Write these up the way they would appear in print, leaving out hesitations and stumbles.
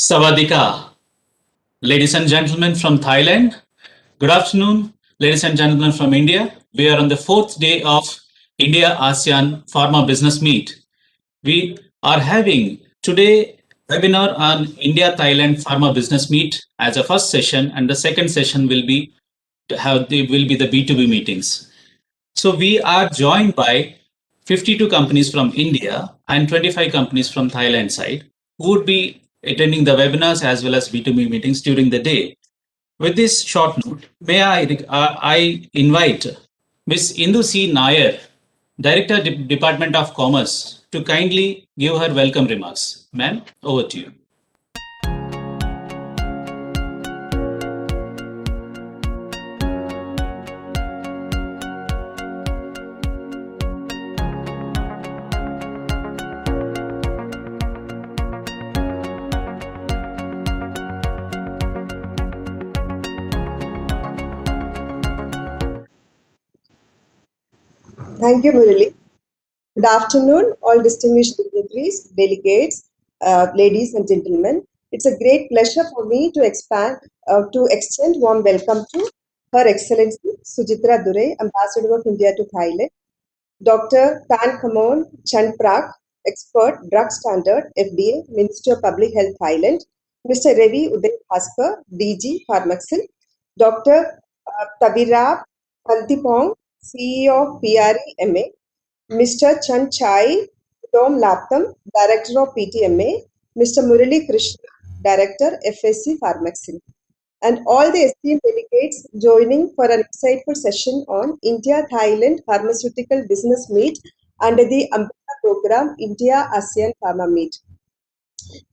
Sawadika, ladies and gentlemen from Thailand. Good afternoon, ladies and gentlemen from India. We are on the fourth day of India ASEAN Pharma Business Meet. We are having today webinar on India-Thailand Pharma Business Meet as a first session, and the second session will be the B2B meetings. So we are joined by 52 companies from India and 25 companies from Thailand side who would be attending the webinars as well as B2B meetings during the day. With this short note, may I invite Ms. Indu C. Nair, Director, Department of Commerce, to kindly give her welcome remarks. Ma'am, over to you. Thank you, Murali. Good afternoon, all distinguished dignitaries, delegates, ladies and gentlemen. It's a great pleasure for me to extend warm welcome to Her Excellency Sujitra Dure, Ambassador of India to Thailand, Dr. Tan Kamon Chanprak, Expert, Drug Standard, FDA, Ministry of Public Health, Thailand, Mr. Ravi Uday Bhaskar, DG, Pharmaxil, Dr. Tavirab Pantipong, CEO of PRE MA, Mr. Chan Chai Dom Laptam, Director of PTMA, Mr. Murali Krishna, Director, FSC Pharmaxil, and all the esteemed delegates joining for an insightful session on India-Thailand Pharmaceutical Business Meet under the umbrella program India-ASEAN Pharma Meet.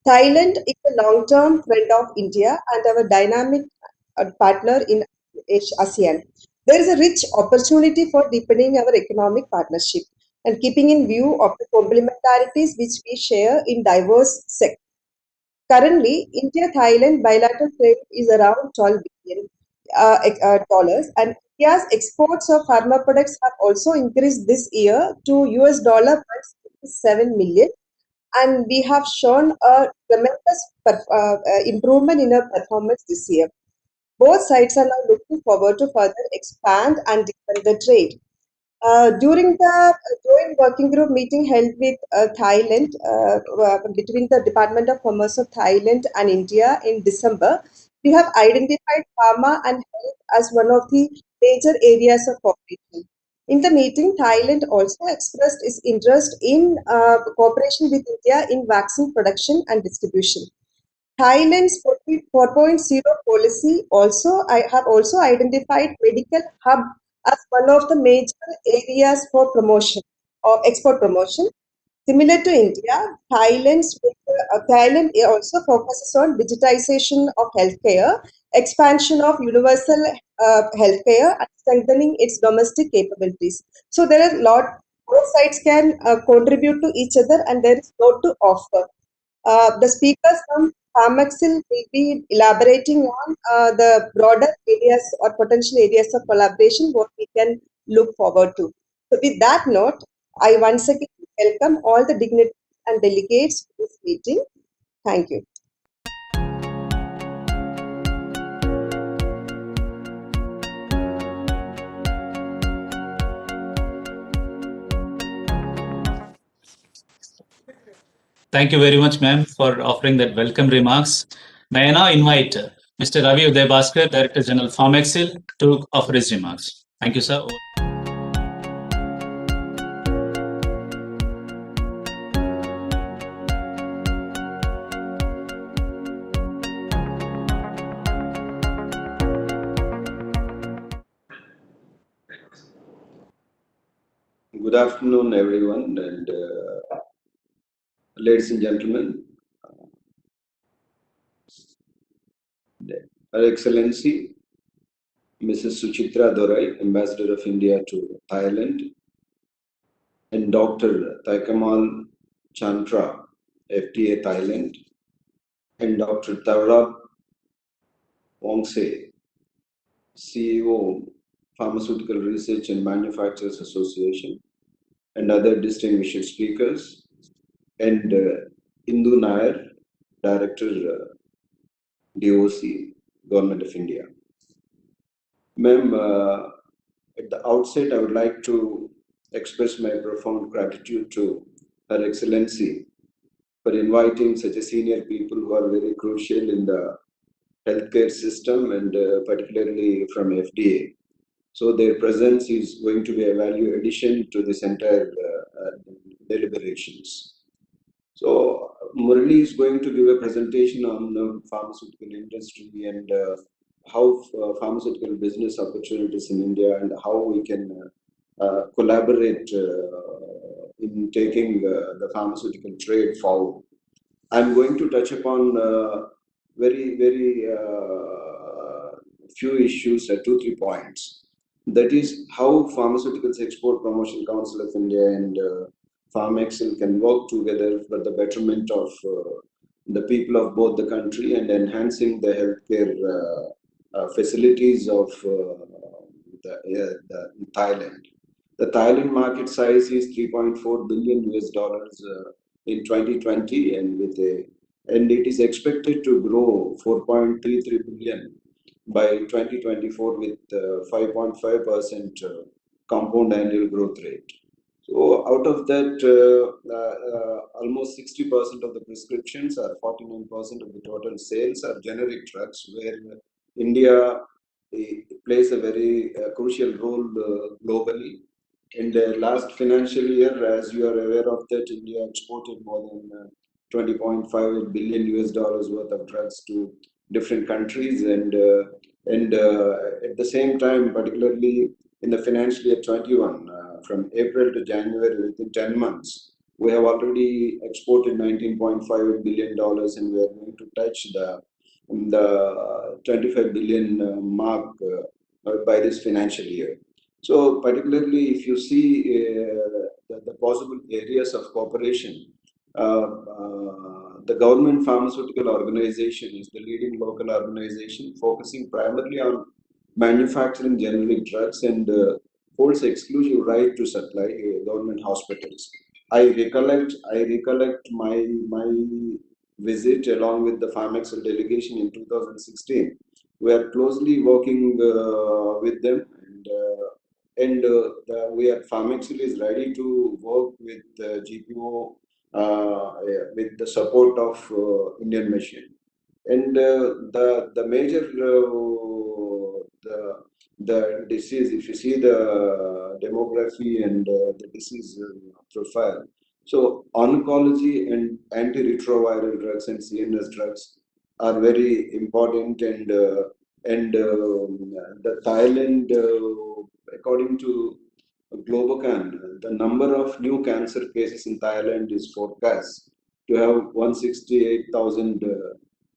Thailand is a long-term friend of India and our dynamic partner in ASEAN. There is a rich opportunity for deepening our economic partnership and keeping in view of the complementarities which we share in diverse sectors. Currently, India-Thailand bilateral trade is around $12 billion, and India's exports of pharma products have also increased this year to $167 million, and we have shown a tremendous improvement in our performance this year. Both sides are now looking forward to further expand and deepen the trade. During the joint working group meeting held with Thailand, between the Department of Commerce of Thailand and India in December, we have identified pharma and health as one of the major areas of cooperation. In the meeting, Thailand also expressed its interest in cooperation with India in vaccine production and distribution. Thailand's 4.0 policy I have also identified medical hub as one of the major areas for promotion or export promotion. Similar to India, Thailand also focuses on digitization of healthcare, expansion of universal healthcare, and strengthening its domestic capabilities. So there are a lot. Both sides can contribute to each other, and there is a lot to offer. The speakers from Pharmaxil will be elaborating on the broader areas or potential areas of collaboration what we can look forward to. So with that note, I once again welcome all the dignitaries and delegates to this meeting. Thank you. Thank you very much, ma'am, for offering that welcome remarks. May I now invite Mr. Ravi Uday Bhaskar, Director General Pharmaxil, to offer his remarks. Thank you, sir. Good afternoon, everyone, and ladies and gentlemen. Her Excellency Mrs. Suchitra Dorai, Ambassador of India to Thailand, and Dr. Taikamal Chantra, FDA Thailand, and Dr. Tavrab Wongse, CEO, Pharmaceutical Research and Manufacturers Association, and other distinguished speakers, and Indu Nair, Director, DOC, Government of India. Ma'am, at the outset, I would like to express my profound gratitude to Her Excellency for inviting such a senior people who are very crucial in the healthcare system and particularly from FDA. So their presence is going to be a value addition to this entire deliberations. So Murali is going to give a presentation on the pharmaceutical industry and how pharmaceutical business opportunities in India and how we can collaborate in taking the pharmaceutical trade forward. I'm going to touch upon very few issues, 2, 3 points. That is how Pharmaceuticals Export Promotion Council of India and PharmExcel can work together for the betterment of the people of both the country and enhancing the healthcare facilities of the Thailand. The Thailand market size is 3.4 billion US dollars in 2020, and it is expected to grow 4.33 billion by 2024 with 5.5% compound annual growth rate. So out of that, almost 60% of the prescriptions or 49% of the total sales are generic drugs, where India plays a very crucial role globally. In the last financial year, as you are aware of that, India exported more than 20.5 billion US dollars worth of drugs to different countries, and at the same time, particularly in the financial year 21, from April to January, within 10 months, we have already exported $19.5 billion, and we are going to touch the 25 billion mark by this financial year. So particularly if you see the possible areas of cooperation, the government pharmaceutical organization is the leading local organization focusing primarily on manufacturing generic drugs and holds exclusive right to supply government hospitals. I recollect my visit along with the PharmExcel delegation in 2016. We are closely working with them, and we are PharmExcel is ready to work with GPO with the support of Indian Machine. And the major the disease, if you see the demography and the disease profile, so oncology and antiretroviral drugs and CNS drugs are very important, and the Thailand, according to Globocan, the number of new cancer cases in Thailand is forecast to have 168,000,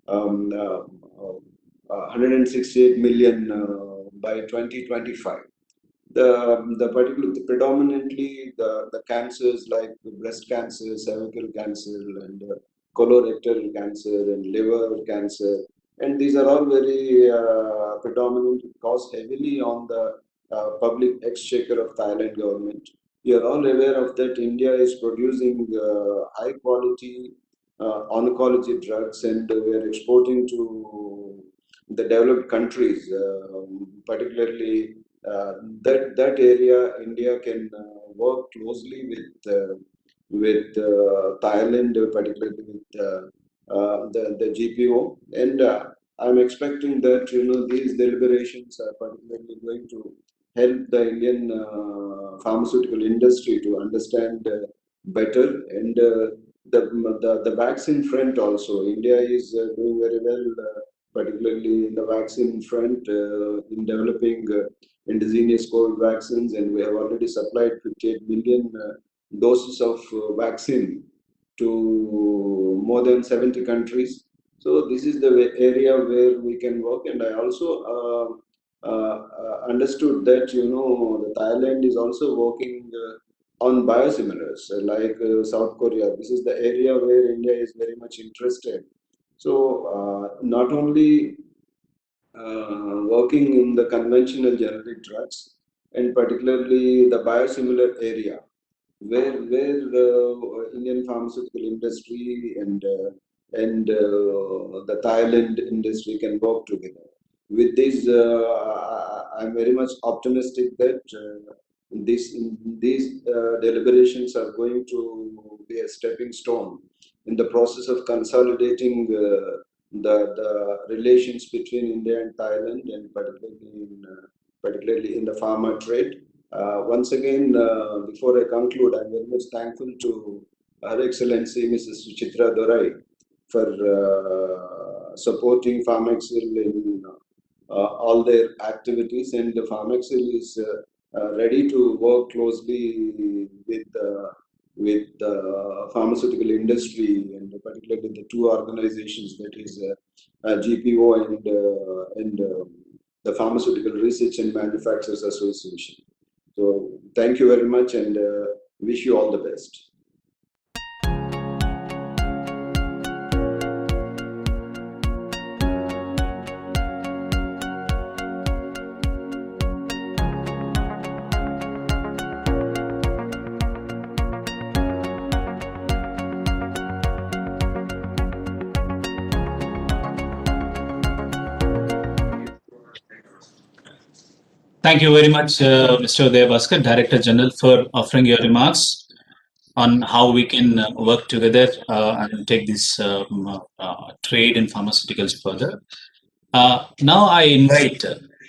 168 million by 2025. The predominantly the cancers like breast cancer, cervical cancer, and colorectal cancer and liver cancer, and these are all very predominant, cost heavily on the public exchequer of Thailand government. You are all aware of that. India is producing high quality oncology drugs, and we are exporting to the developed countries, particularly that area. India can work closely with Thailand, particularly with the GPO, and I'm expecting that these deliberations are particularly going to help the Indian pharmaceutical industry to understand better, and the vaccine front also. India is doing very well, particularly in the vaccine front, in developing indigenous COVID vaccines, and we have already supplied 58 million doses of vaccine to more than 70 countries. So this is the area where we can work, and I also understood that the Thailand is also working on biosimilars like South Korea. This is the area where India is very much interested. So not only working in the conventional generic drugs, and particularly the biosimilar area, where the Indian pharmaceutical industry and and the Thailand industry can work together. With this, I'm very much optimistic that these deliberations are going to be a stepping stone in the process of consolidating the relations between India and Thailand, and particularly in the pharma trade. Once again, before I conclude, I'm very much thankful to Her Excellency Mrs. Suchitra Dorai for supporting Pharmaxil in all their activities, and the Pharmaxil is ready to work closely with the pharmaceutical industry, and particularly the two organizations, that is GPO and the Pharmaceutical Research and Manufacturers Association. So thank you very much, and wish you all the best. Thank you very much, Mr. Uday Bhaskar, Director General, for offering your remarks on how we can work together and take this trade in pharmaceuticals further. Now I invite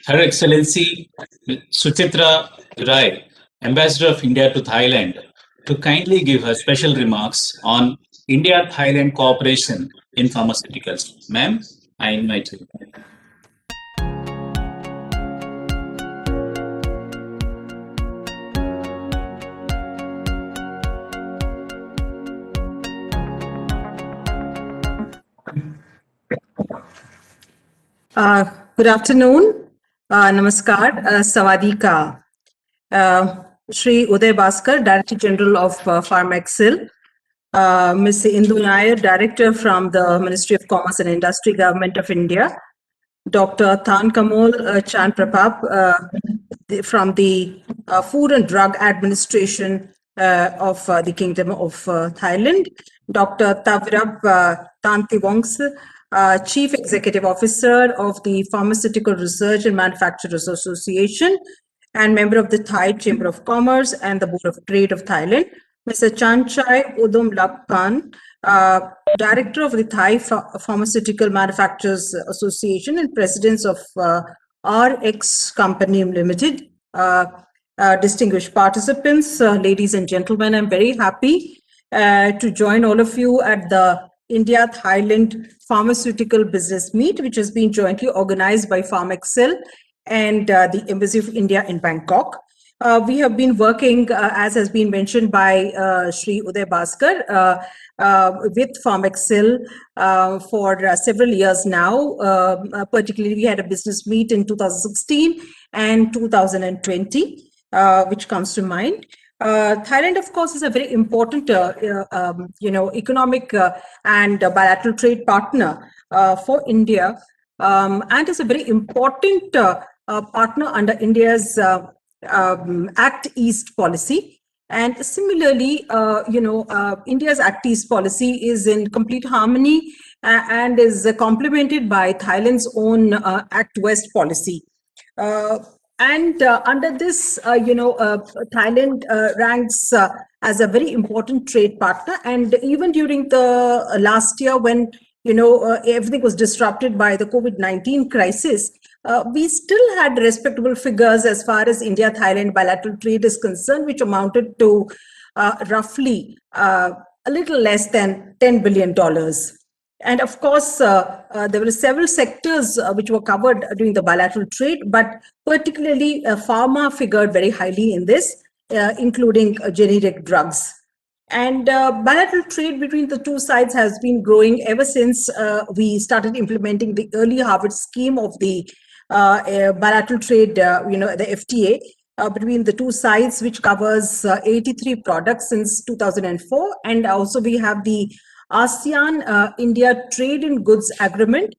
Her Excellency Suchitra Rai, Ambassador of India to Thailand, to kindly give her special remarks on India-Thailand cooperation in pharmaceuticals. Ma'am, I invite you. Good afternoon, namaskar, sawadika. Shri Uday Bhaskar, Director General of Pharmaxil, Ms. Indu Nair, Director from the Ministry of Commerce and Industry, Government of India, Dr. Than Kamol Chan Prapap from the Food and Drug Administration of the Kingdom of Thailand, Dr. Tavirab Tantiwongs, Chief Executive Officer of the Pharmaceutical Research and Manufacturers Association and member of the Thai Chamber of Commerce and the Board of Trade of Thailand, Mr. Chanchai Udumlakpan, Director of the Thai Pharmaceutical Manufacturers Association and President of RX Company Limited. Distinguished participants, ladies and gentlemen, I'm very happy to join all of you at the India-Thailand Pharmaceutical Business Meet, which has been jointly organized by Pharmaxil and the Embassy of India in Bangkok. We have been working, as has been mentioned by Shri Uday Bhaskar, with Pharmaxil for several years now. Particularly, we had a business meet in 2016 and 2020, which comes to mind. Thailand, of course, is a very important, economic and bilateral trade partner for India, and is a very important partner under India's Act East policy. And similarly, India's Act East policy is in complete harmony and is complemented by Thailand's own Act West policy. And under this, Thailand ranks as a very important trade partner. And even during the last year, when everything was disrupted by the COVID-19 crisis, we still had respectable figures as far as India-Thailand bilateral trade is concerned, which amounted to roughly a little less than $10 billion. And of course, there were several sectors which were covered during the bilateral trade, but particularly pharma figured very highly in this, including generic drugs. And bilateral trade between the two sides has been growing ever since we started implementing the early harvest scheme of the bilateral trade, the FTA. Between the two sides, which covers 83 products since 2004. And also we have the ASEAN-India Trade in Goods Agreement,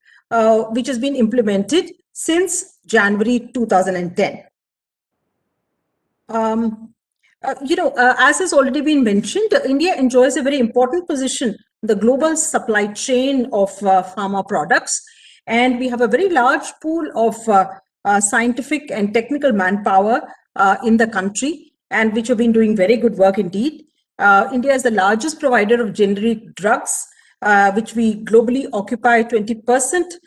which has been implemented since January 2010. As has already been mentioned, India enjoys a very important position the global supply chain of pharma products. And we have a very large pool of scientific and technical manpower in the country, and which have been doing very good work indeed. India is the largest provider of generic drugs, which we globally occupy 20%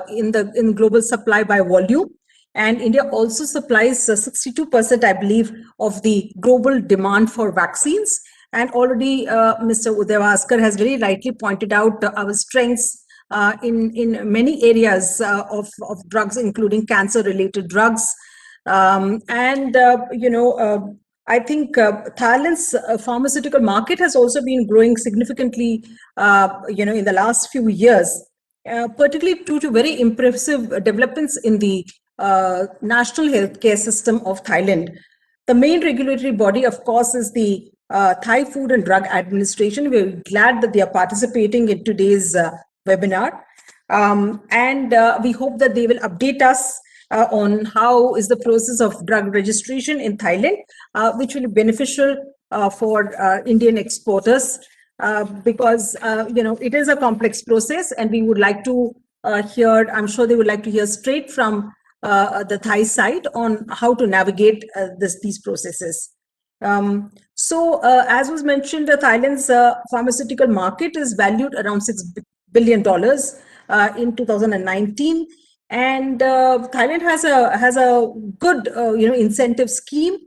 in global supply by volume. And India also supplies 62%, I believe, of the global demand for vaccines. And already Mr. Uday has very rightly pointed out our strengths in many areas of drugs, including cancer-related drugs. I think Thailand's pharmaceutical market has also been growing significantly, in the last few years, particularly due to very impressive developments in the national healthcare system of Thailand. The main regulatory body, of course, is the Thai Food and Drug Administration. We're glad that they are participating in today's webinar. We hope that they will update us on how is the process of drug registration in Thailand, which will be beneficial for Indian exporters, because it is a complex process, and we would like to hear, I'm sure they would like to hear straight from the Thai side on how to navigate these processes. As was mentioned, Thailand's pharmaceutical market is valued around $6 billion in 2019. And Thailand has a good incentive scheme,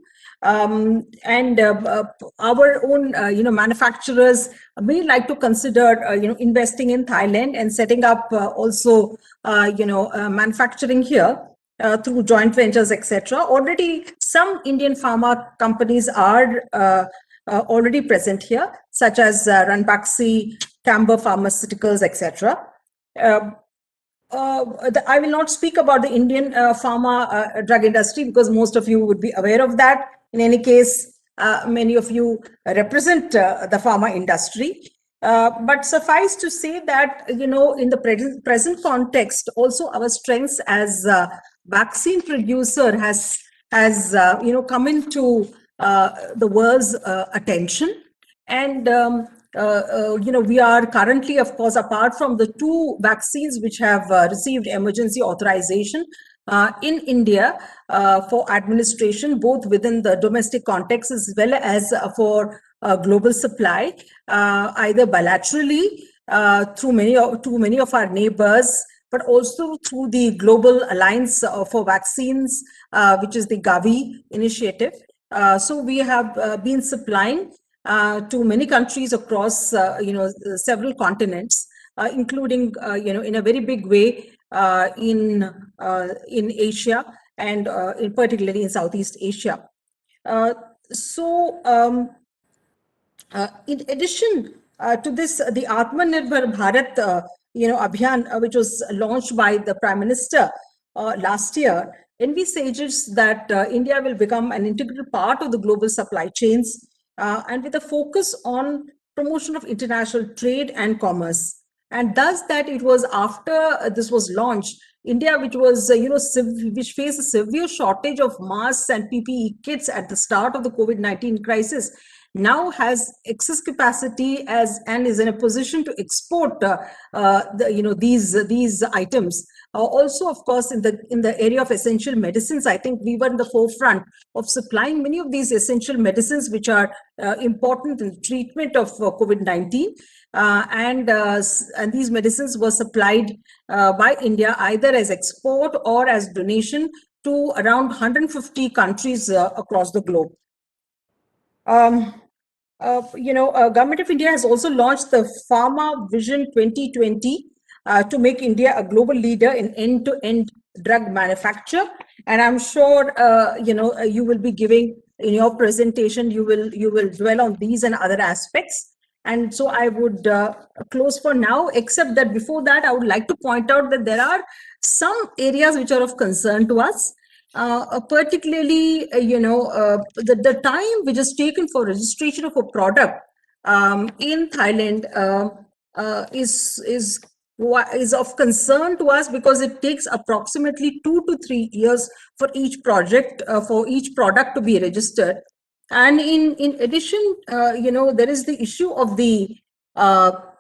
and our own manufacturers may like to consider investing in Thailand and setting up also manufacturing here through joint ventures, etc. Already some Indian pharma companies are already present here, such as Ranbaxy, Camber Pharmaceuticals, etc. I will not speak about the Indian pharma drug industry, because most of you would be aware of that. In any case, many of you represent the pharma industry. But suffice to say that, in the present context, also our strengths as vaccine producer has come into the world's attention. And we are currently, of course, apart from the 2 vaccines which have received emergency authorization in India for administration, both within the domestic context as well as for global supply, either bilaterally through many of our neighbors, but also through the Global Alliance for Vaccines, which is the Gavi initiative. So we have been supplying to many countries across several continents, including in a very big way in Asia, and particularly in Southeast Asia. In addition to this, the Atmanirbhar Bharat Abhiyan, which was launched by the Prime Minister last year, envisages that India will become an integral part of the global supply chains, and with a focus on promotion of international trade and commerce. And thus that it was after this was launched, India, which was, which faced a severe shortage of masks and PPE kits at the start of the COVID-19 crisis, now has excess capacity and is in a position to export these items. Also, of course, in the area of essential medicines, I think we were in the forefront of supplying many of these essential medicines, which are important in the treatment of COVID-19. And these medicines were supplied by India either as export or as donation to around 150 countries across the globe. Government of India has also launched the Pharma Vision 2020 to make India a global leader in end-to-end drug manufacture. And I'm sure you will be giving in your presentation, you will dwell on these and other aspects. And so I would close for now, except that before that, I would like to point out that there are some areas which are of concern to us. Particularly, the time which is taken for registration of a product in Thailand is of concern to us, because it takes approximately 2 to 3 years for each project, for each product to be registered. And in addition, there is the issue of the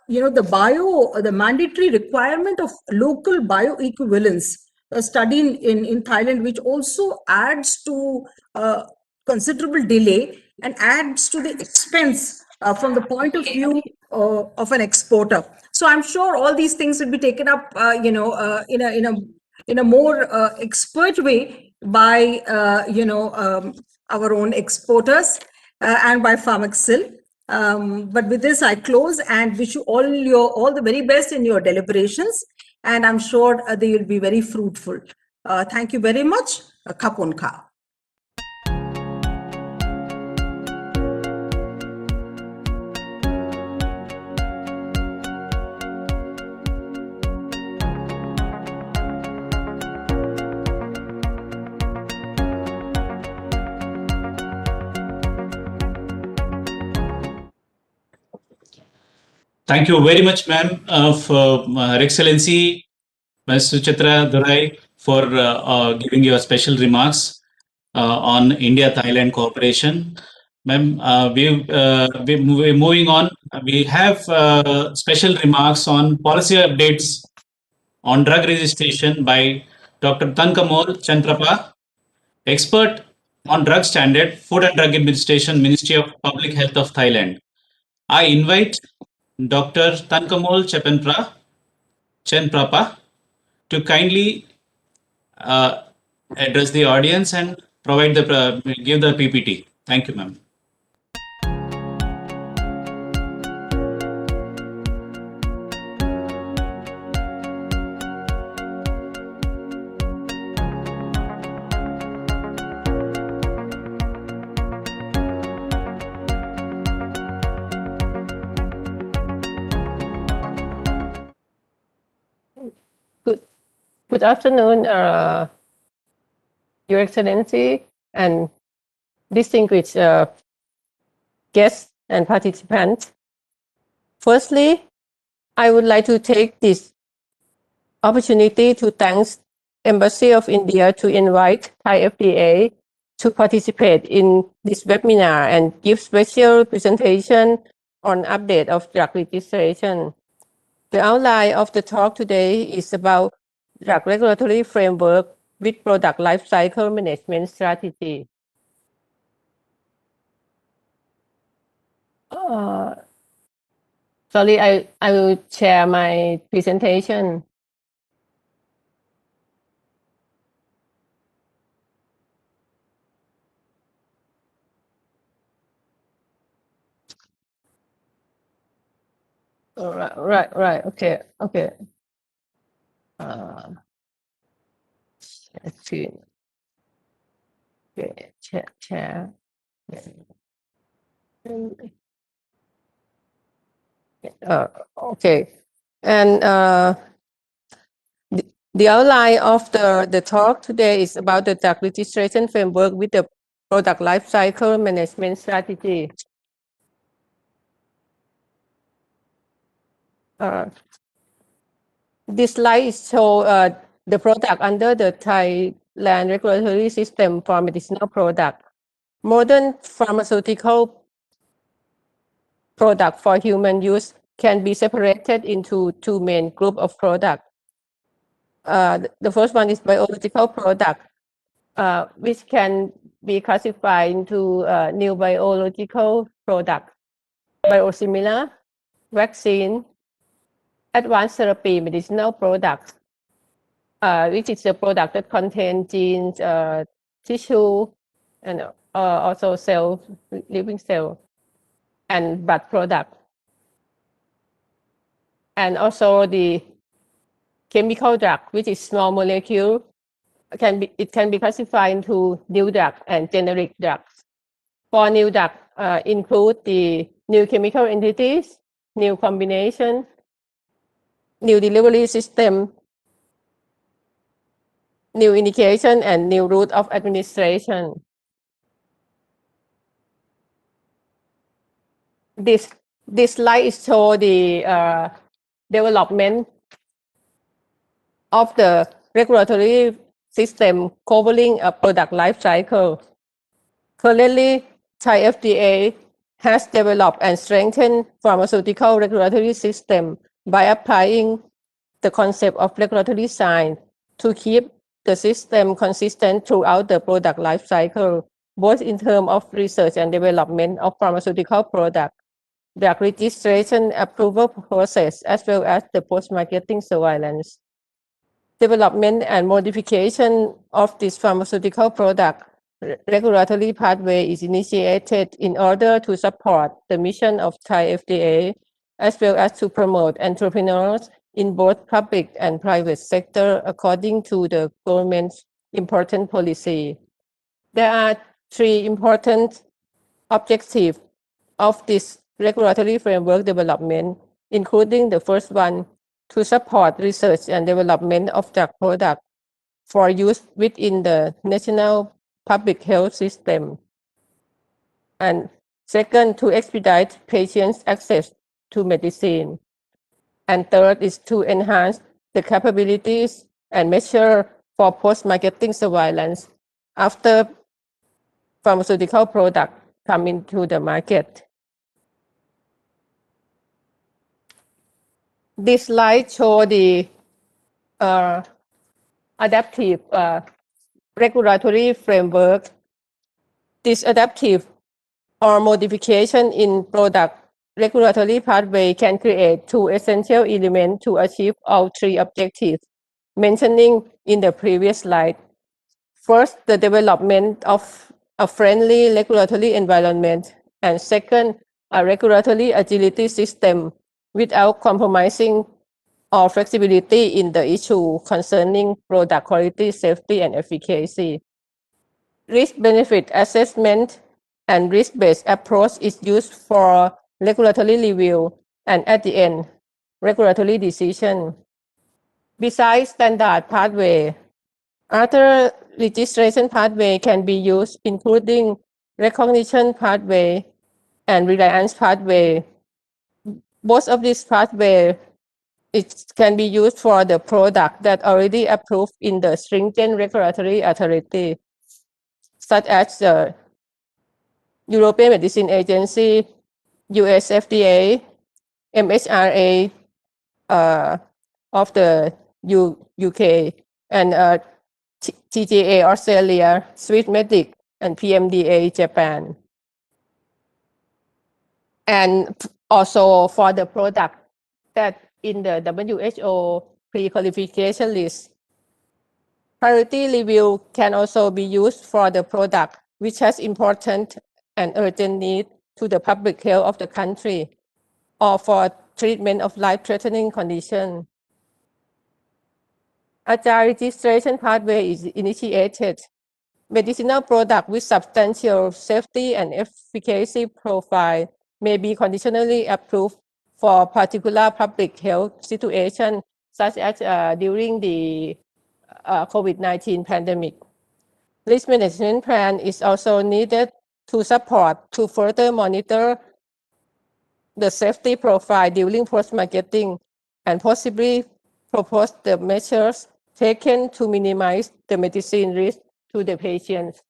the mandatory requirement of local bioequivalence study in Thailand, which also adds to considerable delay and adds to the expense from the point of view of an exporter. So I'm sure all these things will be taken up, in a more expert way by our own exporters and by Pharmaxil. But with this, I close and wish you all the very best in your deliberations, and I'm sure they will be very fruitful. Thank you very much. Kapon ka. Thank you very much, ma'am, for Her Excellency, Ms. Suchitra Durai, for giving your special remarks on India-Thailand cooperation. Ma'am, we're moving on. We have special remarks on policy updates on drug registration by Dr. Tankamol Chantrapa, expert on drug standard, Food and Drug Administration, Ministry of Public Health of Thailand. I invite Dr. Tankamol Chenprapa to kindly address the audience and provide give the PPT. Thank you, ma'am. Good afternoon, Your Excellency and distinguished guests and participants. Firstly, I would like to take this opportunity to thank Embassy of India to invite Thai FDA to participate in this webinar and give special presentation on update of drug registration. The outline of the talk today is about drug regulatory framework with product life cycle management strategy. Sorry, I will share my presentation. Right. Okay. Screen. Okay, share. Okay, and the outline of the talk today is about the drug registration framework with the product life cycle management strategy. This slide shows the product under the Thailand regulatory system for medicinal product. Modern pharmaceutical product for human use can be separated into two main groups of products. The first one is biological product, which can be classified into new biological product, biosimilar, vaccine, advanced therapy, medicinal products, which is a product that contains genes, tissue, and also cell, living cell, and blood product. And also the chemical drug, which is small molecule, it can be classified into new drug and generic drugs. For new drug, include the new chemical entities, new combination, new delivery system, new indication, and new route of administration. This slide shows the development of the regulatory system covering a product life cycle. Currently, Thai FDA has developed and strengthened pharmaceutical regulatory system by applying the concept of regulatory science to keep the system consistent throughout the product life cycle, both in terms of research and development of pharmaceutical products, the registration approval process, as well as the post-marketing surveillance. Development and modification of this pharmaceutical product regulatory pathway is initiated in order to support the mission of Thai FDA, as well as to promote entrepreneurs in both public and private sector according to the government's important policy. There are three important objectives of this regulatory framework development, including the first one, to support research and development of drug products for use within the national public health system. And second, to expedite patients' access to medicine. And third is to enhance the capabilities and measure for post-marketing surveillance after pharmaceutical products come into the market. This slide shows the adaptive regulatory framework. This adaptive or modification in product regulatory pathway can create two essential elements to achieve all three objectives mentioning in the previous slide. First, the development of a friendly regulatory environment, and second, a regulatory agility system without compromising or flexibility in the issue concerning product quality, safety, and efficacy. Risk-benefit assessment and risk-based approach is used for regulatory review and at the end, regulatory decision. Besides standard pathway, other registration pathway can be used, including recognition pathway and reliance pathway. Both of these pathways can be used for the product that already approved in the stringent regulatory authority, such as the European Medicine Agency, US FDA, MHRA of the UK, and TGA Australia, Swissmedic, and PMDA Japan. And also for the product that in the WHO pre-qualification list, priority review can also be used for the product which has important and urgent need to the public health of the country or for treatment of life-threatening condition. Agile registration pathway is initiated. Medicinal product with substantial safety and efficacy profile may be conditionally approved for particular public health situation, such as during the COVID-19 pandemic. Risk management plan is also needed to support to further monitor the safety profile during post-marketing and possibly propose the measures taken to minimize the medicine risk to the patients.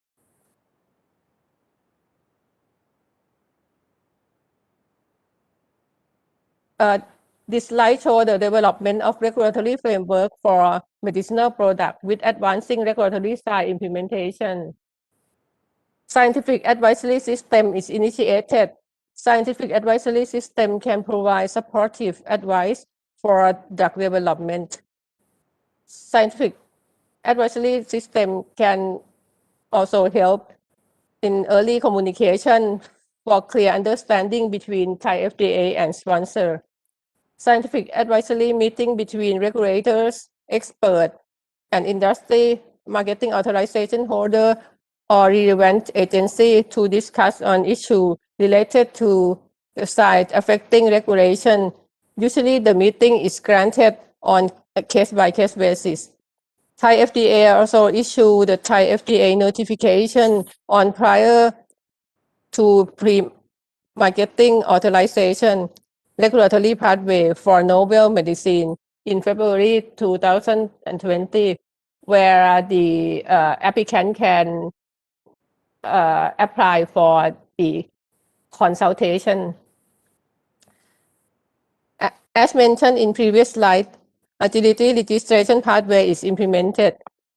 This slide shows the development of regulatory framework for medicinal product with advancing regulatory side implementation. Scientific advisory system is initiated. Scientific advisory system can provide supportive advice for drug development. Scientific advisory system can also help in early communication for clear understanding between Thai FDA and sponsor. Scientific advisory meeting between regulators, experts, and industry marketing authorization holder or relevant agency to discuss on issues related to the site affecting regulation. Usually the meeting is granted on a case-by-case basis. Thai FDA also issue the Thai FDA notification on prior to pre-marketing authorization regulatory pathway for novel medicine in February 2020, where the applicant can apply for the consultation. As mentioned in previous slide, agility registration pathway is implemented.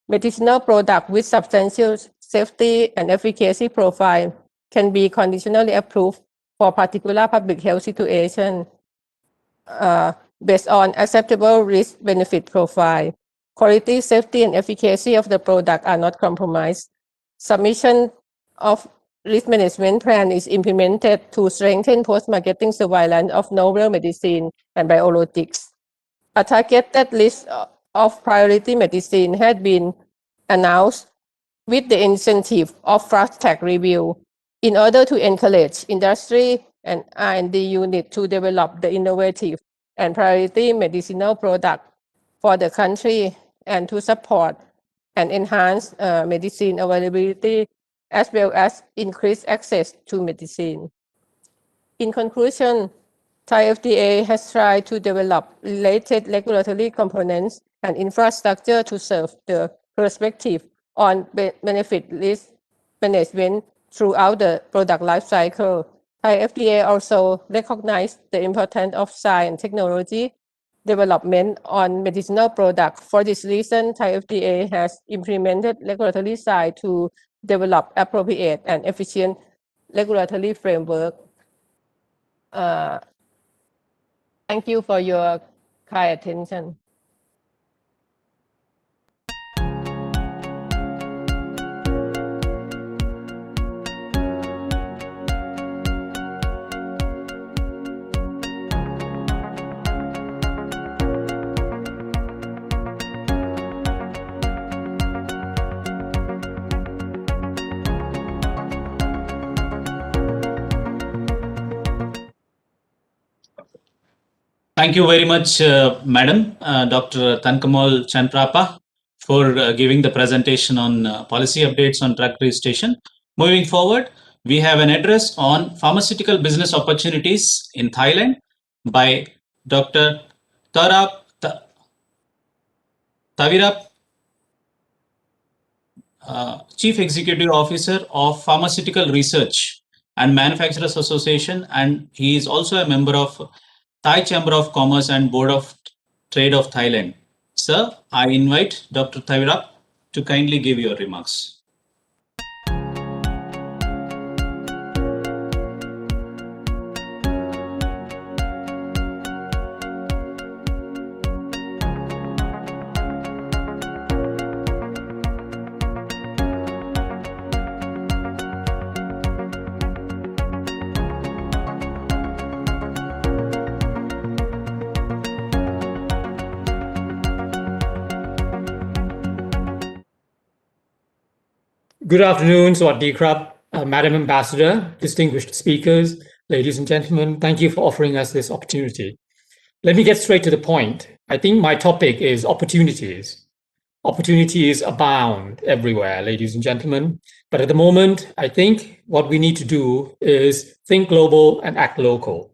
Medicinal product with substantial safety and efficacy profile can be conditionally approved for particular public health situation based on acceptable risk-benefit profile. Quality, safety, and efficacy of the product are not compromised. Submission of risk management plan is implemented to strengthen post-marketing surveillance of novel medicine and biologics. A targeted list of priority medicine had been announced with the incentive of fast-track review in order to encourage industry and R&D unit to develop the innovative and priority medicinal product for the country and to support and enhance medicine availability as well as increase access to medicine. In conclusion, Thai FDA has tried to develop related regulatory components and infrastructure to serve the perspective on benefit risk management throughout the product life cycle. Thai FDA also recognized the importance of science and technology development on medicinal products. For this reason, Thai FDA has implemented regulatory side to develop appropriate and efficient regulatory framework. Thank you for your kind attention. Thank you very much, Madam Dr. Tankamal Chanprapa, for giving the presentation on policy updates on drug registration. Moving forward, we have an address on pharmaceutical business opportunities in Thailand by Dr. Tavirap, Chief Executive Officer of Pharmaceutical Research and Manufacturers Association, and he is also a member of Thai Chamber of Commerce and Board of Trade of Thailand. Sir, I invite Dr. Tavirap to kindly give your remarks. Good afternoon, Sawasdee Krab, Madam Ambassador, distinguished speakers, ladies and gentlemen. Thank you for offering us this opportunity. Let me get straight to the point. I think my topic is opportunities. Opportunities abound everywhere, ladies and gentlemen. But at the moment, I think what we need to do is think global and act local.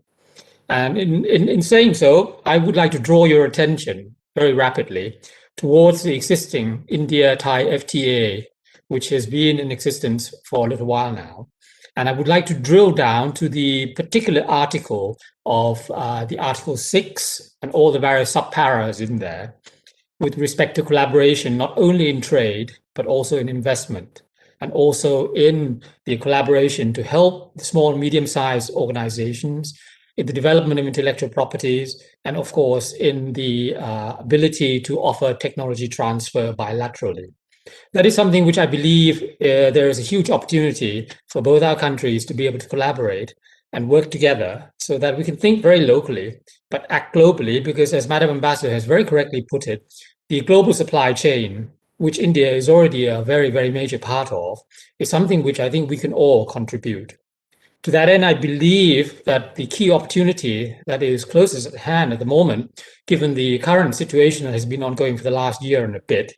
And in saying so, I would like to draw your attention very rapidly towards the existing India-Thai FTA, which has been in existence for a little while now. And I would like to drill down to the particular article of the Article 6 and all the various subparas in there with respect to collaboration, not only in trade, but also in investment, and also in the collaboration to help the small and medium-sized organizations in the development of intellectual properties, and of course, in the ability to offer technology transfer bilaterally. That is something which I believe there is a huge opportunity for both our countries to be able to collaborate and work together so that we can think very locally, but act globally, because as Madam Ambassador has very correctly put it, the global supply chain, which India is already a very, very major part of, is something which I think we can all contribute. To that end, I believe that the key opportunity that is closest at hand at the moment, given the current situation that has been ongoing for the last year and a bit,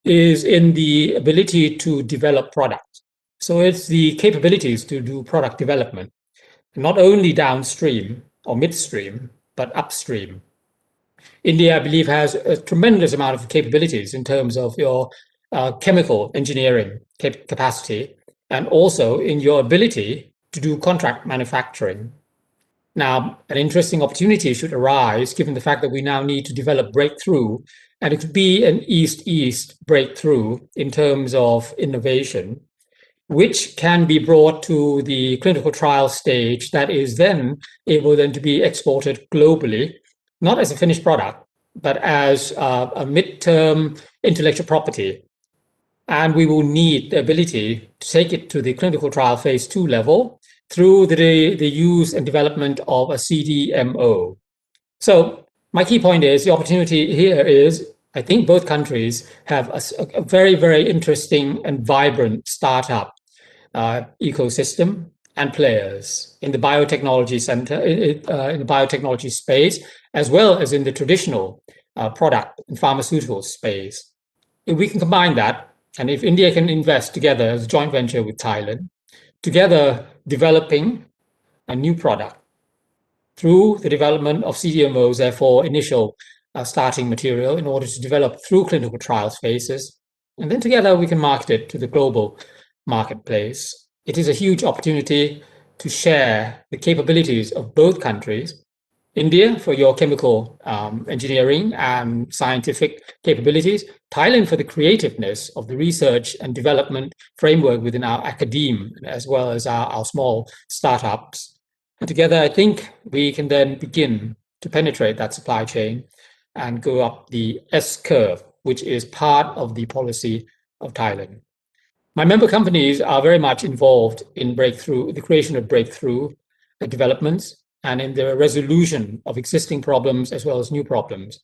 is in the ability to develop products. So it's the capabilities to do product development, not only downstream or midstream, but upstream. India, I believe, has a tremendous amount of capabilities in terms of your chemical engineering capacity, and also in your ability to do contract manufacturing. Now, an interesting opportunity should arise given the fact that we now need to develop breakthrough, and it could be an East-East breakthrough in terms of innovation, which can be brought to the clinical trial stage that is then able then to be exported globally, not as a finished product, but as a midterm intellectual property. And we will need the ability to take it to the clinical trial phase 2 level through the use and development of a CDMO. So my key point is the opportunity here is, I think both countries have a very, very interesting and vibrant startup ecosystem and players in the biotechnology center, in the biotechnology space, as well as in the traditional product and pharmaceutical space. If we can combine that, and if India can invest together as a joint venture with Thailand, together developing a new product through the development of CDMOs, therefore initial starting material in order to develop through clinical trials phases, and then together we can market it to the global marketplace. It is a huge opportunity to share the capabilities of both countries. India for your chemical engineering and scientific capabilities, Thailand for the creativeness of the research and development framework within our academe, as well as our small startups. And together, I think we can then begin to penetrate that supply chain and go up the S curve, which is part of the policy of Thailand. My member companies are very much involved in the creation of breakthrough developments and in the resolution of existing problems as well as new problems.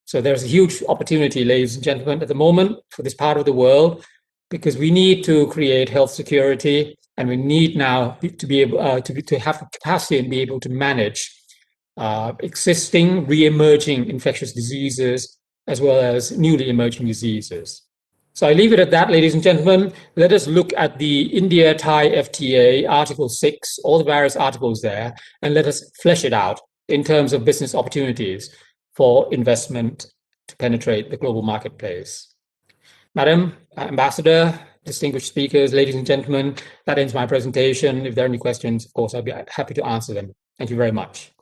So there's a huge opportunity, ladies and gentlemen, at the moment for this part of the world, because we need to create health security, and we need now to be able to have the capacity and be able to manage existing re-emerging infectious diseases as well as newly emerging diseases. So I leave it at that, ladies and gentlemen. Let us look at the India-Thai FTA, Article 6, all the various articles there, and let us flesh it out in terms of business opportunities for investment to penetrate the global marketplace. Madam Ambassador, distinguished speakers, ladies and gentlemen, that ends my presentation. If there are any questions, of course, I'll be happy to answer them. Thank you very much.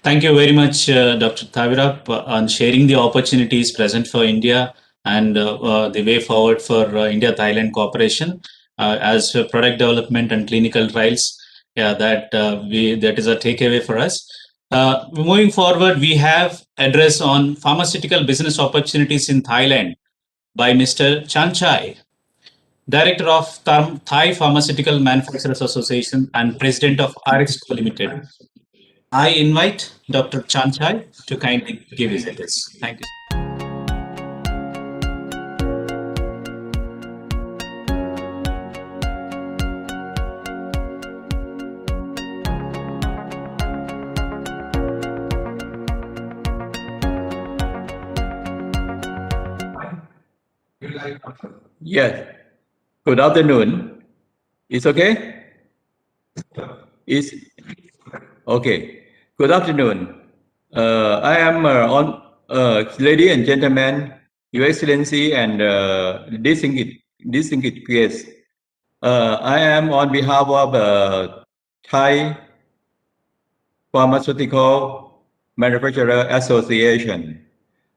Thank you very much, Dr. Thavirap, on sharing the opportunities present for India and the way forward for India-Thailand cooperation as product development and clinical trials. Yeah, that is a takeaway for us. Moving forward, we have address on pharmaceutical business opportunities in Thailand by Mr. Chanchai, Director of Thai Pharmaceutical Manufacturers Association and President of RXCO Limited. I invite Dr. Chanchai to kindly give his address. Thank you. Yes. Good afternoon. It's okay? It's okay. Good afternoon. I am ladies and gentlemen, Your Excellency, and distinguished guests. I am on behalf of Thai Pharmaceutical Manufacturer Association.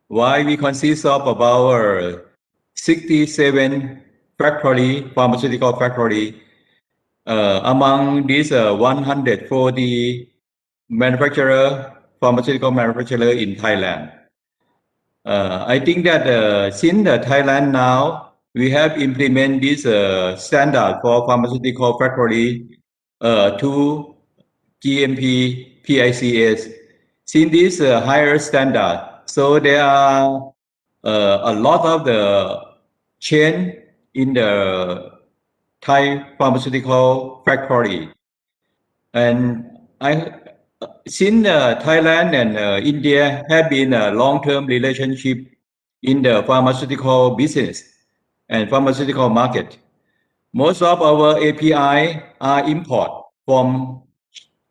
Why we consist of about 67 pharmaceutical factory. Among these 140 pharmaceutical manufacturer in Thailand. I think that since Thailand now, we have implemented this standard for pharmaceutical factory to GMP PICS. Since this higher standard, so there are a lot of the chain in the Thai pharmaceutical factory. And since Thailand and India have been a long-term relationship in the pharmaceutical business and pharmaceutical market, most of our API are import from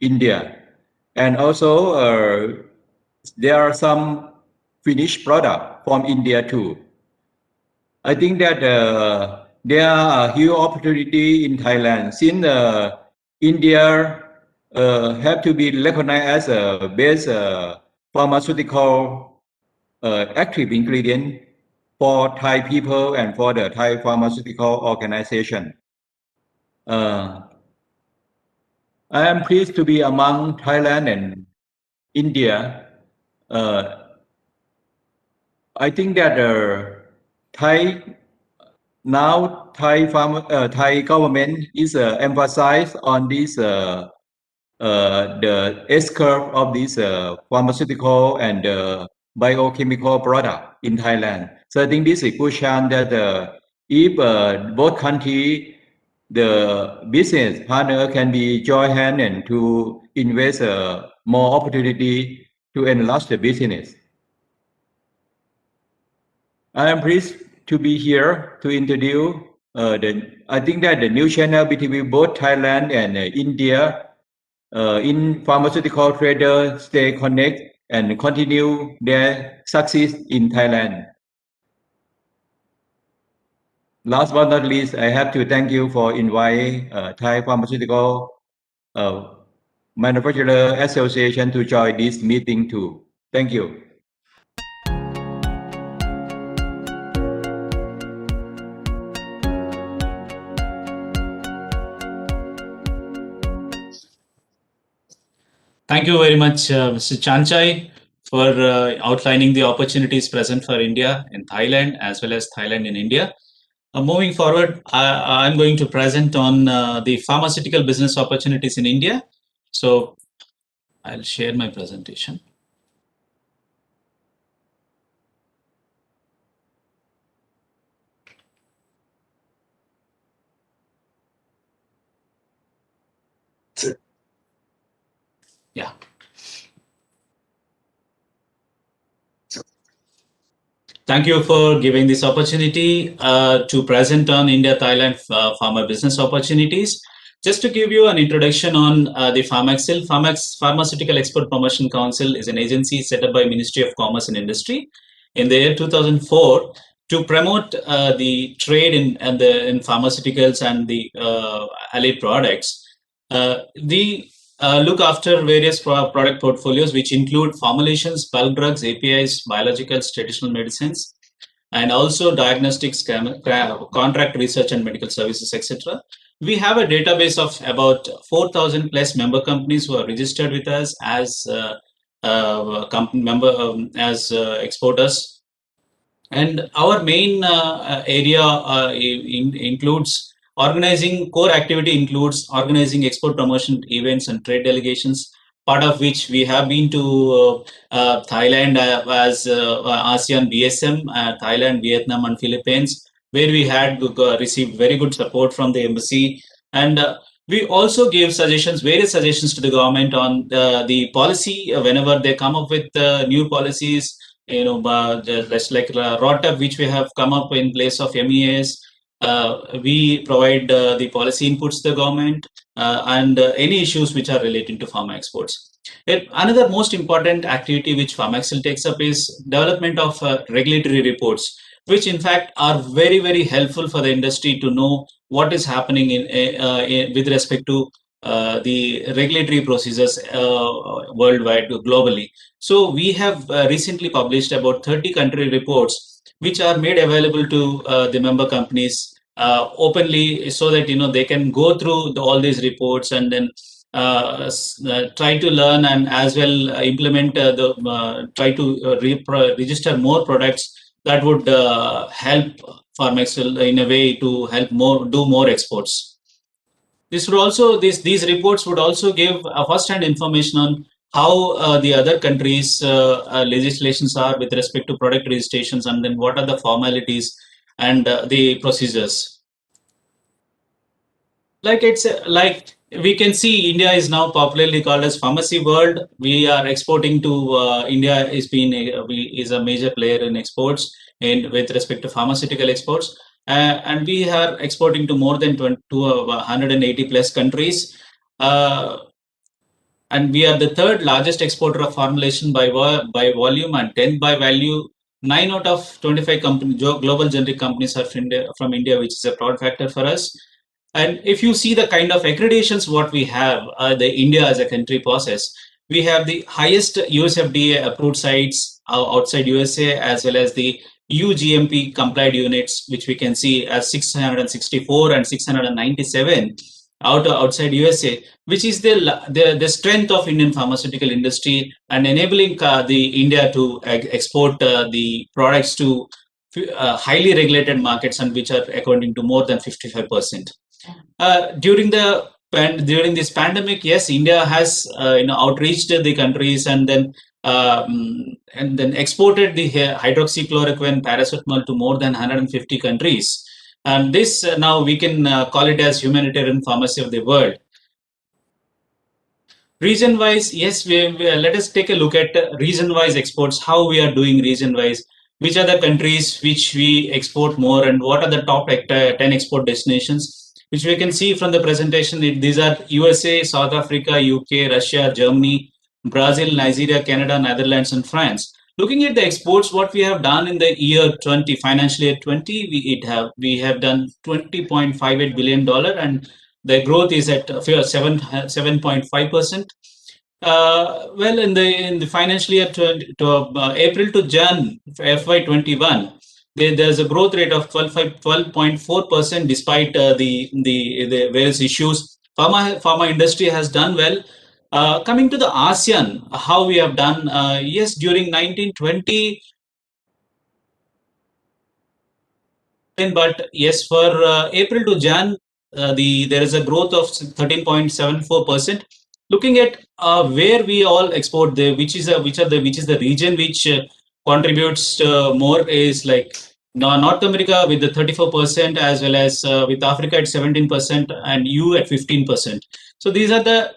India. and also there are some finished product from India too. I think that there are a huge opportunity in Thailand since India have to be recognized as a best pharmaceutical active ingredient for Thai people and for the Thai pharmaceutical organization. I am pleased to be among Thailand and India. I think that Thai Thai government is emphasized on this the S-curve of this pharmaceutical and biochemical product in Thailand. So I think this is a good chance that if both countries, the business partner can be join hand and to invest more opportunity to enlarge the business. I am pleased to be here to introduce I think that the new channel between both Thailand and India in pharmaceutical traders stay connect and continue their success in Thailand. Last but not least, I have to thank you for inviting Thai Pharmaceutical Manufacturer Association to join this meeting too. Thank you. Thank you very much, Mr. Chanchai, for outlining the opportunities present for India in Thailand as well as Thailand in India. Moving forward, I'm going to present on the pharmaceutical business opportunities in India. So I'll share my presentation. Yeah. Thank you for giving this opportunity to present on India-Thailand pharma business opportunities. Just to give you an introduction on the Pharmaxil, Pharmaceutical Export Promotion Council is an agency set up by Ministry of Commerce and Industry in the year 2004 to promote the trade in pharmaceuticals and the allied products. Look after various product portfolios, which include formulations, bulk drugs, APIs, biologicals, traditional medicines, and also diagnostics, contract research and medical services, etc. We have a database of about 4,000 plus member companies who are registered with us as exporters. And our main area includes core activity includes organizing export promotion events and trade delegations, part of which we have been to Thailand as ASEAN BSM, Thailand, Vietnam, and Philippines, where we had received very good support from the embassy. And we also gave various suggestions to the government on the policy whenever they come up with new policies. Just like ROTAP, which we have come up in place of MEAs. We provide the policy inputs to the government and any issues which are relating to pharma exports. Another most important activity which Pharmaxil takes up is development of regulatory reports, which in fact are very, very helpful for the industry to know what is happening with respect to the regulatory procedures worldwide, globally. So we have recently published about 30 country reports, which are made available to the member companies openly, so that they can go through all these reports and then try to learn and as well implement try to register more products that would help Pharmaxil in a way to help do more exports. These reports would also give first-hand information on how the other countries' legislations are with respect to product registrations, and then what are the formalities and the procedures. Like we can see, India is now popularly called as pharmacy world. We are exporting to India is a major player in exports and with respect to pharmaceutical exports. And we are exporting to more than 180 plus countries. and we are the third largest exporter of formulation by volume and 10th by value. 9 out of 25 global generic companies are from India, which is a proud factor for us. And if you see the kind of accreditations what we have, the India as a country possess, we have the highest USFDA approved sites outside USA, as well as the EU GMP complied units, which we can see as 664 and 697 outside USA, which is the strength of Indian pharmaceutical industry and enabling the India to export the products to highly regulated markets, and which are accounting to more than 55%. During this pandemic, yes, India has outreached the countries, and then exported the hydroxychloroquine paracetamol to more than 150 countries. And this now we can call it as humanitarian pharmacy of the world. Region wise, yes, let us take a look at region wise exports, how we are doing region wise, which are the countries which we export more, and what are the top 10 export destinations, which we can see from the presentation. These are USA, South Africa, UK, Russia, Germany, Brazil, Nigeria, Canada, Netherlands, and France. Looking at the exports, what we have done in the year 20, financial year 20, we have done $20.58 billion, and the growth is at 7.5%. Well, in the financial year April to Jan FY21, there's a growth rate of 12.4%, despite the various issues. Pharma industry has done well. Coming to the ASEAN, how we have done, yes, during 1920, but yes, for April to Jan, there is a growth of 13.74%. Looking at where we all export, which is the region which contributes more, is like North America with the 34%, as well as with Africa at 17%, and EU at 15%. So these are the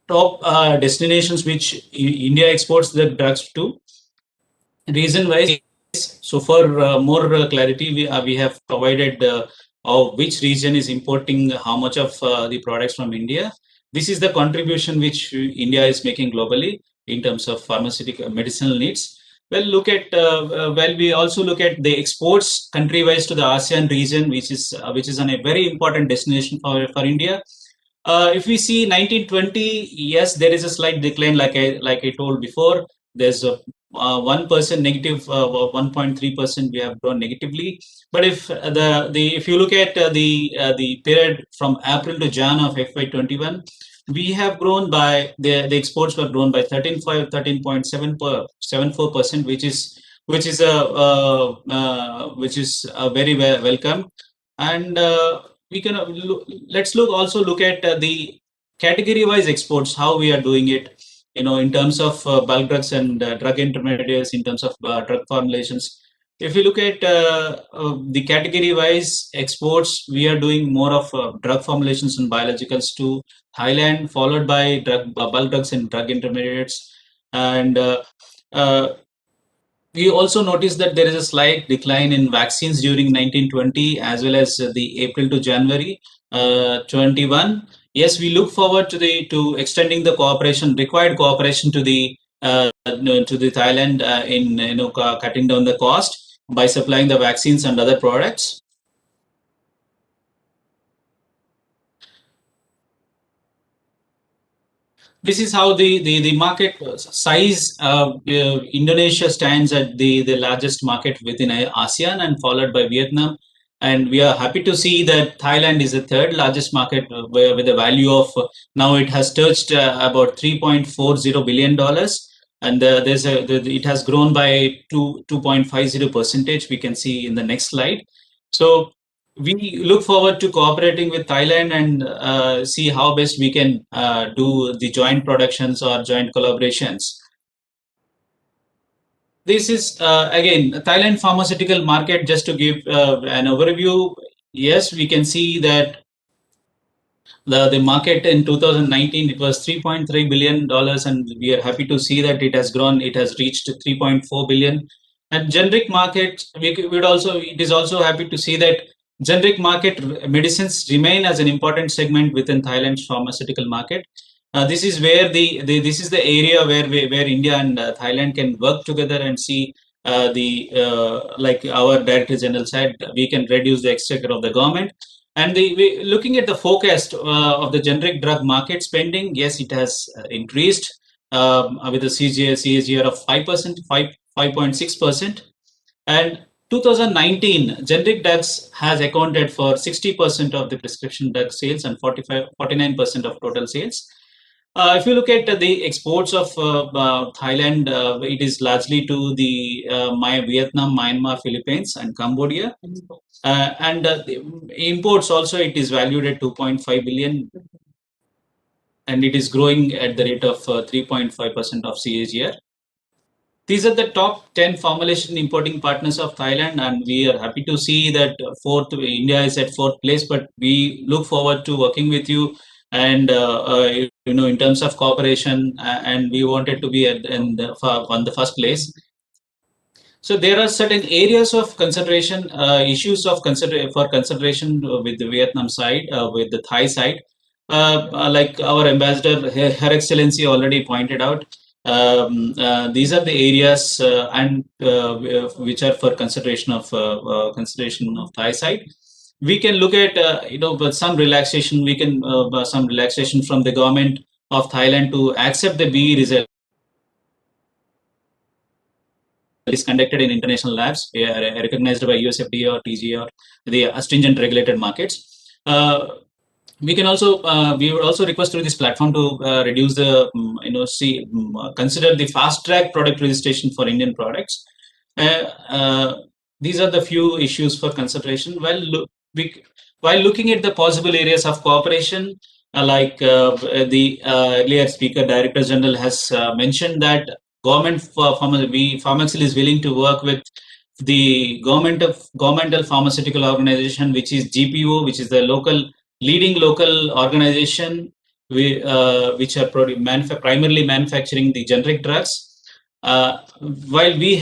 top destinations which India exports the drugs to. Reason wise, so for more clarity, we have provided of which region is importing how much of the products from India. This is the contribution which India is making globally in terms of pharmaceutical medicinal needs. Well, we also look at the exports country-wise to the ASEAN region, which is on a very important destination for India. If we see 1920, yes, there is a slight decline, like I told before. There's a 1% negative, 1.3% we have grown negatively. But if you look at the period from April to Jan of FY21, we have grown by the exports were grown by 13.74%, which is a very welcome. And we can let's look at the category wise exports, how we are doing it, in terms of bulk drugs and drug intermediates, in terms of drug formulations. If you look at the category wise exports, we are doing more of drug formulations and biologicals to Thailand, followed by bulk drugs and drug intermediates. And we also noticed that there is a slight decline in vaccines during 1920, as well as the April to January 21. Yes, we look forward to extending the required cooperation to the Thailand in cutting down the cost by supplying the vaccines and other products. This is how the market size. Indonesia stands at the largest market within ASEAN, and followed by Vietnam. And we are happy to see that Thailand is the third largest market, with a value of now it has touched about $3.40 billion, and it has grown by 2.50%. We can see in the next slide. So we look forward to cooperating with Thailand and see how best we can do the joint productions or joint collaborations. This is again Thailand pharmaceutical market. Just to give an overview, yes, we can see that the market in 2019, it was $3.3 billion, and we are happy to see that it has grown. It has reached $3.4 billion. And generic market, it is also happy to see that generic market medicines remain as an important segment within Thailand's pharmaceutical market. This is where this is the area where India and Thailand can work together and see like our Director General said, we can reduce the exchequer of the government. And looking at the forecast of the generic drug market spending, yes, it has increased with a CAGR of 5%, 5.6%. And 2019, generic drugs has accounted for 60% of the prescription drug sales and 49% of total sales. If you look at the exports of Thailand, it is largely to the Vietnam, Myanmar, Philippines, and Cambodia. And the imports also, it is valued at 2.5 billion, and it is growing at the rate of 3.5% of CAGR. These are the top 10 formulation importing partners of Thailand, and we are happy to see that India is at fourth place, but we look forward to working with you and in terms of cooperation, and we wanted to be on the first place. So there are certain areas of consideration, issues of for consideration with the Vietnam side, with the Thai side. Like our ambassador, Her Excellency already pointed out, these are the areas and which are for consideration of Thai side. We can look at but some relaxation. We can some relaxation from the government of Thailand to accept the BE result is conducted in international labs recognized by USFDA or TGA or the stringent regulated markets. We can also we would also request through this platform to reduce the consider the fast track product registration for Indian products. These are the few issues for consideration. While looking at the possible areas of cooperation, like the earlier speaker, Director General has mentioned that Pharmaxil is willing to work with the governmental pharmaceutical organization, which is GPO, which is the leading local organization, which are primarily manufacturing the generic drugs. While we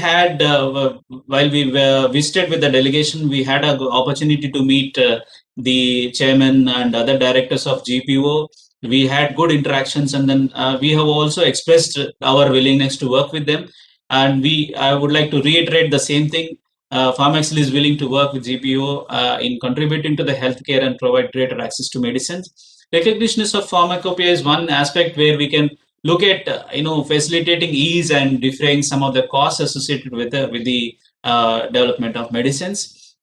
visited with the delegation, we had an opportunity to meet the chairman and other directors of GPO. We had good interactions, and then we have also expressed our willingness to work with them. And I would like to reiterate the same thing. Pharmaxil is willing to work with GPO in contributing to the healthcare and provide greater access to medicines. Recognition of pharmacopoeia is one aspect where we can look at facilitating ease and defraying some of the costs associated with the development of medicines.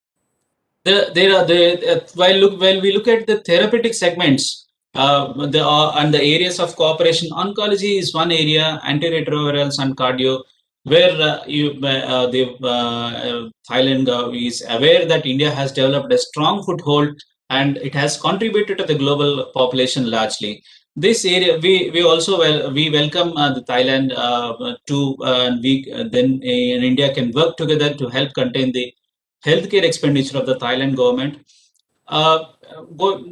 While we look at the therapeutic segments and the areas of cooperation, oncology is one area, antiretrovirals and cardio, where Thailand is aware that India has developed a strong foothold and it has contributed to the global population largely. This area, we also welcome the Thailand then in India can work together to help contain the healthcare expenditure of the Thailand government.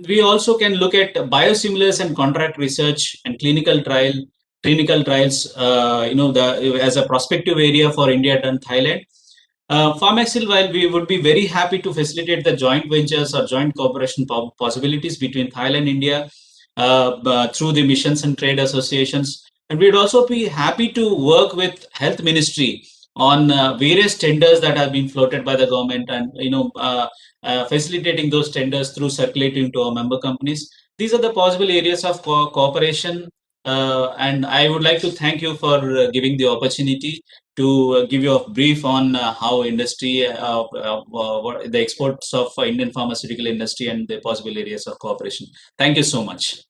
We also can look at biosimilars and contract research and clinical trials, as a prospective area for India and Thailand. Pharmaxil, while we would be very happy to facilitate the joint ventures or joint cooperation possibilities between Thailand and India through the missions and trade associations, and we'd also be happy to work with Health Ministry on various tenders that have been floated by the government, and facilitating those tenders through circulating to our member companies. These are the possible areas of cooperation. And I would like to thank you for giving the opportunity to give you a brief on how industry, what the exports of Indian pharmaceutical industry and the possible areas of cooperation. Thank you so much.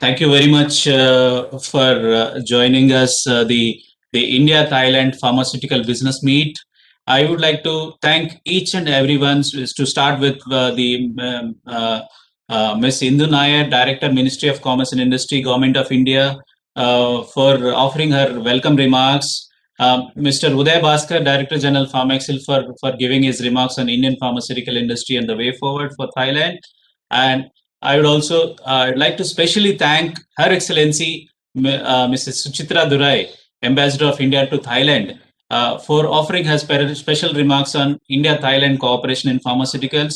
Thank you very much for joining us, the India-Thailand Pharmaceutical Business Meet. I would like to thank each and everyone, to start with Ms. Indu Nair, Director, Ministry of Commerce and Industry, Government of India, for offering her welcome remarks. Mr. Uday Bhaskar, Director General Pharmaxil, for giving his remarks on Indian pharmaceutical industry and the way forward for Thailand. And I would also like to specially thank Her Excellency Mrs. Suchitra Durai, Ambassador of India to Thailand, for offering her special remarks on India-Thailand cooperation in pharmaceuticals.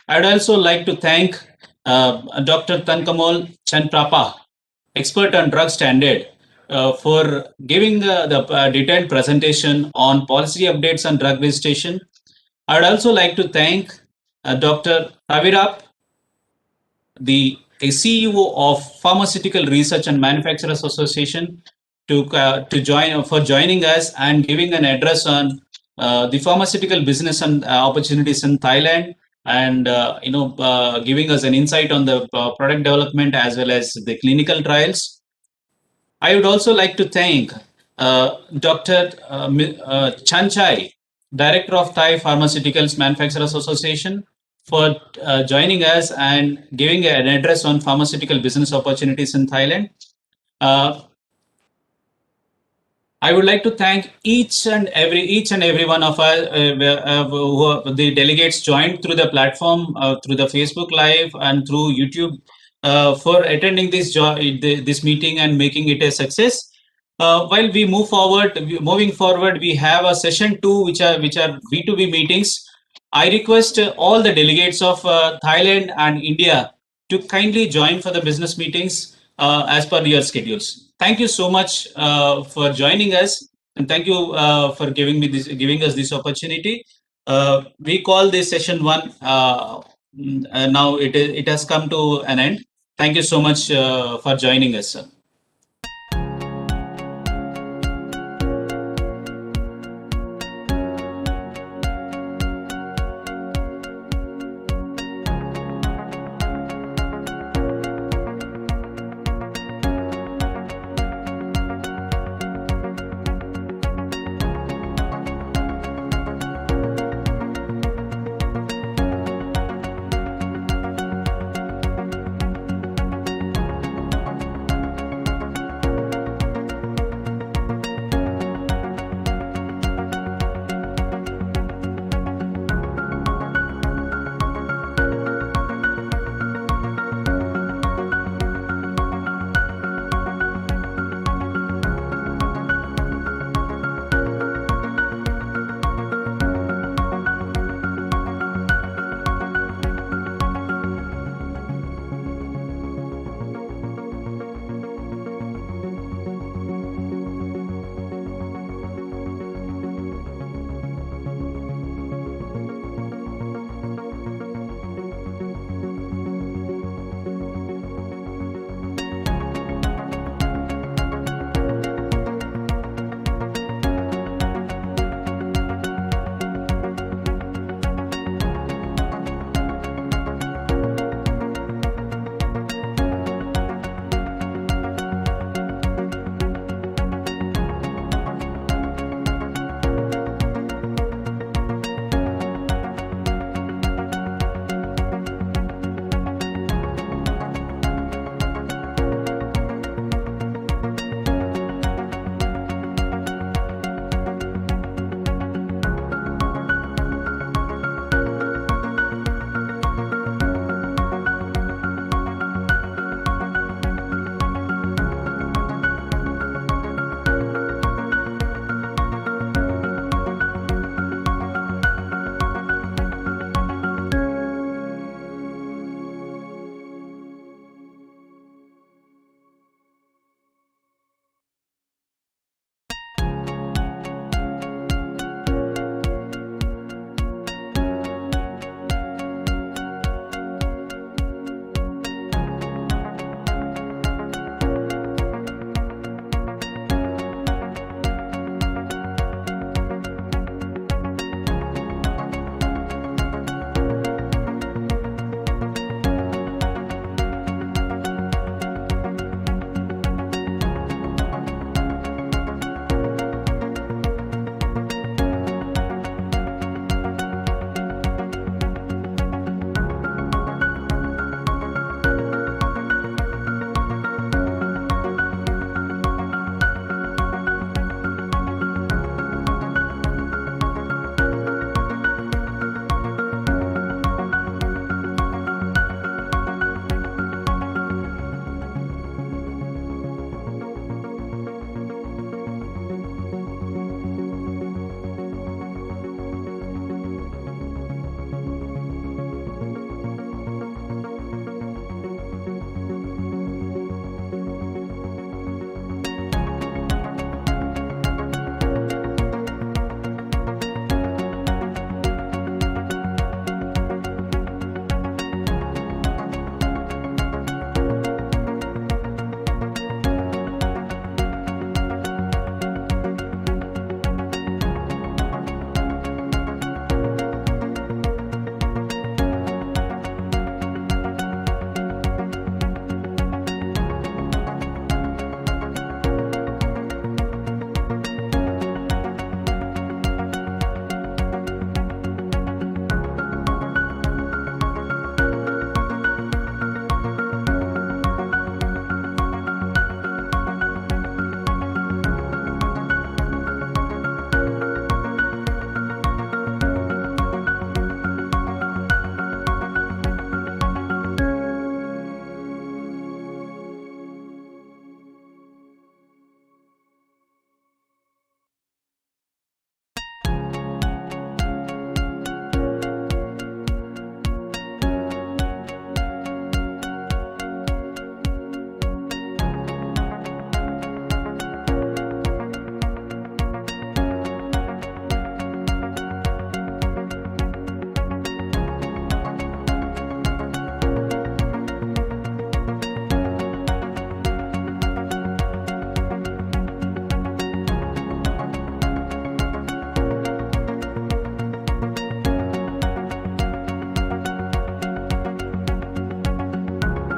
I'd also like to thank Dr. Tankamol Chanprapa, expert on drug standard, for giving the detailed presentation on policy updates on drug registration. I'd also like to thank Dr. Tavirap, the CEO of Pharmaceutical Research and Manufacturers Association, to joining us and giving an address on the pharmaceutical business and opportunities in Thailand, and giving us an insight on the product development as well as the clinical trials. I would also like to thank Dr. Chanchai, Director of Thai Pharmaceuticals Manufacturers Association, for joining us and giving an address on pharmaceutical business opportunities in Thailand. I would like to thank each and every one of us, the delegates joined through the platform, through the Facebook Live and through YouTube, for attending this meeting and making it a success. While we moving forward, we have a session 2, which are B2B meetings. I request all the delegates of Thailand and India to kindly join for the business meetings as per your schedules. Thank you so much for joining us, and thank you for giving us this opportunity. We call this session 1. Now it has come to an end. Thank you so much for joining us, sir.